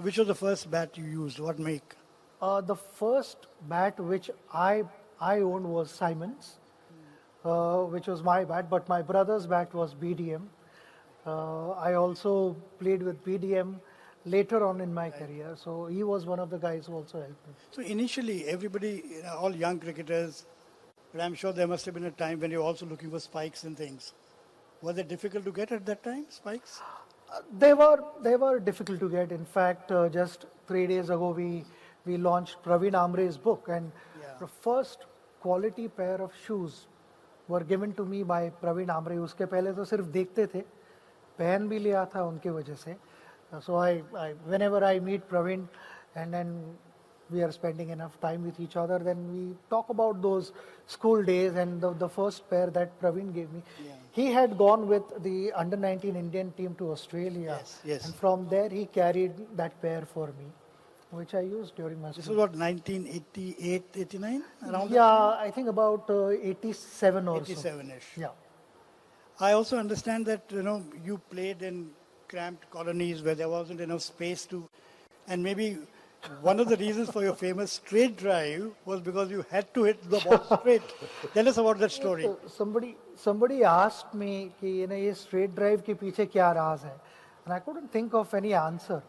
Which was the first bat you used? What make? The first bat which I owned was Simon's, which was my bat, but my brother's bat was BDM. I also played with BDM later on in my career, so he was one of the guys who also helped me. So initially, everybody, all young cricketers, but I'm sure there must have been a time when you were also looking for spikes and things. Was it difficult to get at that time, spikes? They were difficult to get. In fact, just 3 days ago we launched Praveen Amre's book, and Yeah. the first quality pair of shoes were given to me by Praveen Amre. उसके पहले तो सिर्फ देखते थे, पहन भी लिया था उनकी वजह से. So whenever I meet Praveen and then we are spending enough time with each other, then we talk about those school days and the first pair that Praveen gave me. Yeah. He had gone with the under-19 Indian team to Australia. Yes, yes. And from there he carried that pair for me, which I used during my This school. was what, 1988, 89? Around Yeah, I think about 87 or so. 87-ish. Yeah. I also understand that, you played in cramped colonies where there wasn't enough space to, and maybe one of the reasons for your famous straight drive was because you had to hit the ball straight. Tell us about that story. So somebody asked me कि ये straight drive के पीछे क्या राज है, and I couldn't think of any answer.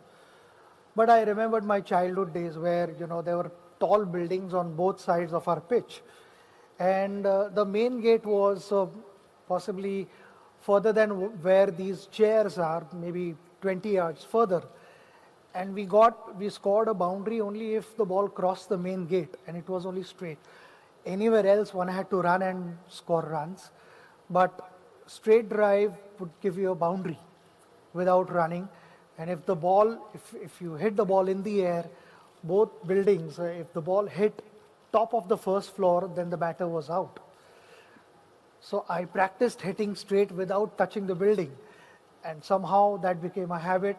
But I remembered my childhood days where there were tall buildings on both sides of our pitch, and the main gate was possibly further than where these chairs are, maybe 20 yards further. And we scored a boundary only if the ball crossed the main gate, and it was only straight. Anywhere else, one had to run and score runs. But straight drive would give you a boundary without running. And if you hit the ball in the air, both buildings, if the ball hit top of the first floor, then the batter was out. So I practiced hitting straight without touching the building. And somehow that became a habit,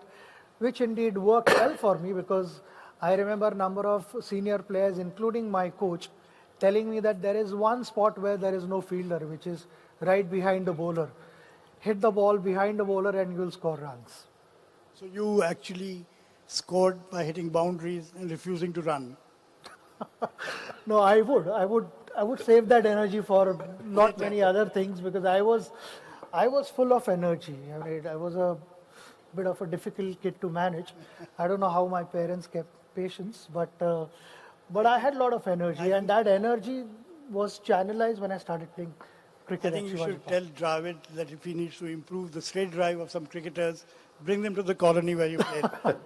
which indeed worked well for me, because I remember a number of senior players, including my coach, telling me that there is one spot where there is no fielder, which is right behind the bowler. Hit the ball behind the bowler and you'll score runs. So you actually scored by hitting boundaries and refusing to run. No, I would save that energy for not many other things, because I was full of energy. I was a bit of a difficult kid to manage. I don't know how my parents kept patience, but I had a lot of energy, and that energy was channelized when I started playing cricket. I think at you Shivaji should Park. tell Dravid that if he needs to improve the straight drive of some cricketers, bring them to the colony where you played.